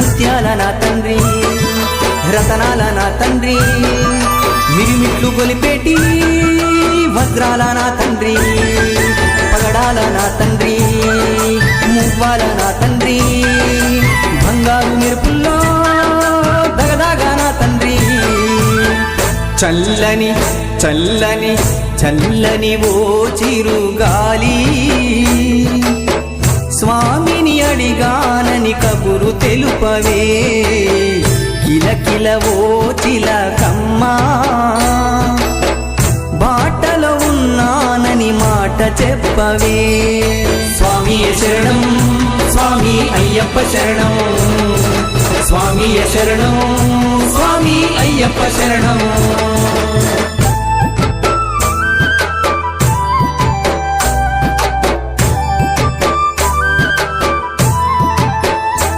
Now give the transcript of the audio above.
ముత్యాల నా తండ్రి రతనాల నా తండ్రి మిరిమిట్లు గొలిపేటి వజ్రాల నా తండ్రి పగడాల నా తండ్రి మువ్వాల నా తండ్రి బంగారు మెరుపుల్లో దగదాగా నా తండ్రి చల్లని చల్లని చల్లని ఓ చిరుగాలి స్వామిని అడిగానని కబురు తెలుపవే కిలకిల ఓ చిలకమ్మా బాటలో ఉన్నానని మాట చెప్పవే స్వామియ శరణం స్వామి అయ్యప్ప శరణం స్వామియ శరణం స్వామి అయ్యప్ప శరణం